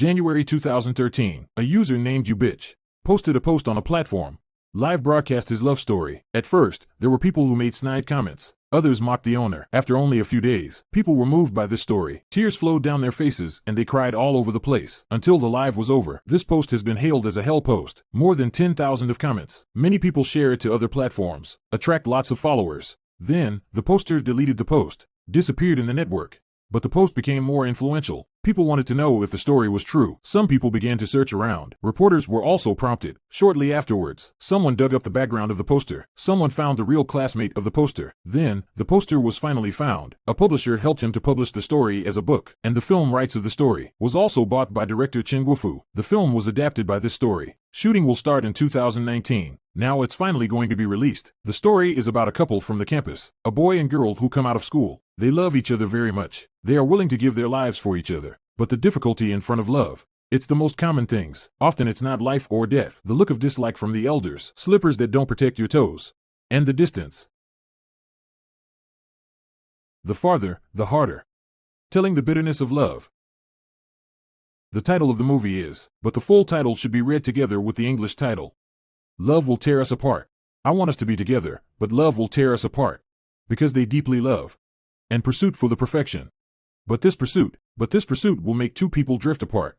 January 2013, a user named YouBitch posted a post on a platform. Live broadcast his love story. At first, there were people who made snide comments. Others mocked the owner. After only a few days, people were moved by this story. Tears flowed down their faces, and they cried all over the place. Until the live was over, this post has been hailed as a hell post. More than 10,000 of comments. Many people share it to other platforms, attract lots of followers. Then, the poster deleted the post, disappeared in the network. But the post became more influential. People wanted to know if the story was true. Some people began to search around. Reporters were also prompted. Shortly afterwards, someone dug up the background of the poster. Someone found the real classmate of the poster. Then, the poster was finally found. A publisher helped him to publish the story as a book, and the film rights of the story was also bought by director Chen Guofu. The film was adapted by this story. Shooting will start in 2019. Now it's finally going to be released. The story is about a couple from the campus, a boy and girl who come out of school. They love each other very much. They are willing to give their lives for each other. But the difficulty in front of love, it's the most common things. Often it's not life or death. The look of dislike from the elders, slippers that don't protect your toes, and the distance. The farther, the harder. Telling the bitterness of love. The title of the movie is, but the full title should be read together with the English title. Love will tear us apart. I want us to be together, but love will tear us apart. Because they deeply love. And pursuit for the perfection. But this pursuit will make two people drift apart.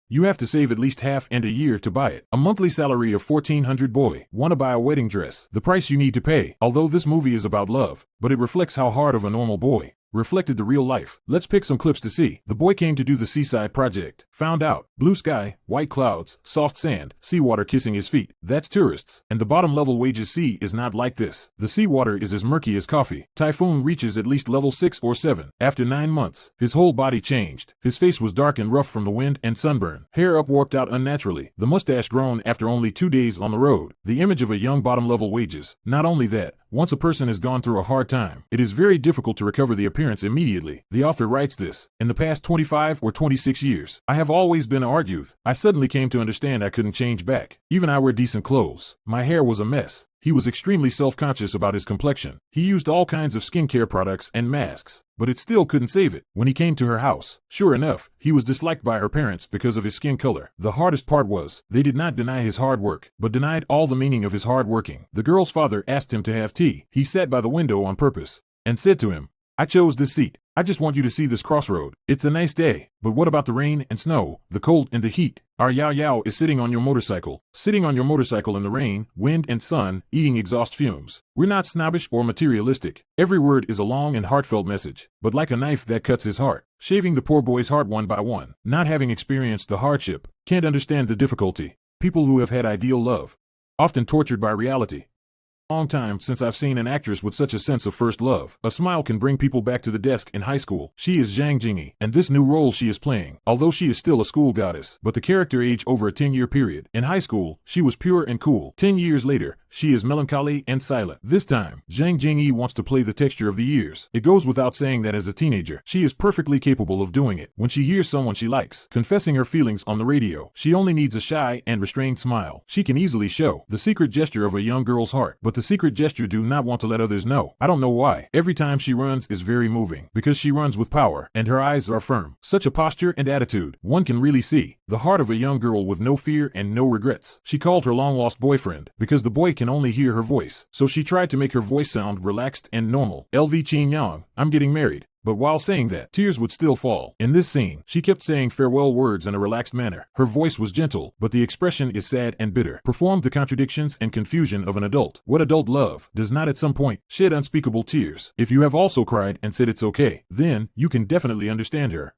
You have to save at least half and a year to buy it. A monthly salary of 1,400 boy. Wanna buy a wedding dress. The price you need to pay. Although this movie is about love, but it reflects how hard of a normal boy reflected the real life. Let's pick some clips to see. The boy came to do the seaside project. Found out. Blue sky, white clouds, soft sand, seawater kissing his feet. That's tourists. And the bottom level wages sea is not like this. The seawater is as murky as coffee. Typhoon reaches at least level 6 or 7. After 9 months, his whole body changed. His face was dark and rough from the wind and sunburn. Hair up warped out unnaturally. The mustache grown after only 2 days on the road. The image of a young bottom level wages. Not only that, once a person has gone through a hard time, it is very difficult to recover the appearance immediately. The author writes this. In the past 25 or 26 years, I have always been an art youth. I suddenly came to understand I couldn't change back. Even I wear decent clothes. My hair was a mess. He was extremely self-conscious about his complexion. He used all kinds of skincare products and masks, but it still couldn't save it. When he came to her house, sure enough, he was disliked by her parents because of his skin color. The hardest part was, they did not deny his hard work, but denied all the meaning of his hard working. The girl's father asked him to have tea. He sat by the window on purpose and said to him, I chose this seat. I just want you to see this crossroad. It's a nice day, but what about the rain and snow, the cold and the heat? Our Yao Yao is sitting on your motorcycle in the rain, wind and sun, eating exhaust fumes. We're not snobbish or materialistic. Every word is a long and heartfelt message, but like a knife that cuts his heart, shaving the poor boy's heart one by one. Not having experienced the hardship, can't understand the difficulty. People who have had ideal love, often tortured by reality. Long time since I've seen an actress with such a sense of first love. A smile can bring people back to the desk in high school. She is Zhang Jingyi, and this new role she is playing, although she is still a school goddess, but the character aged over a 10-year period. In high school, she was pure and cool. 10 years later, she is melancholy and silent. This time, Zhang Jingyi wants to play the texture of the years. It goes without saying that as a teenager, she is perfectly capable of doing it. When she hears someone she likes, confessing her feelings on the radio, she only needs a shy and restrained smile. She can easily show the secret gesture of a young girl's heart, but the secret gesture do not want to let others know. I don't know why. Every time she runs is very moving, because she runs with power, and her eyes are firm. Such a posture and attitude, one can really see the heart of a young girl with no fear and no regrets. She called her long-lost boyfriend, because the boy can only hear her voice, so she tried to make her voice sound relaxed and normal. LV Qin Yang, I'm getting married. But while saying that, tears would still fall. In this scene, she kept saying farewell words in a relaxed manner. Her voice was gentle, but the expression is sad and bitter. Performed the contradictions and confusion of an adult. What adult love does not at some point shed unspeakable tears? If you have also cried and said it's okay, then you can definitely understand her.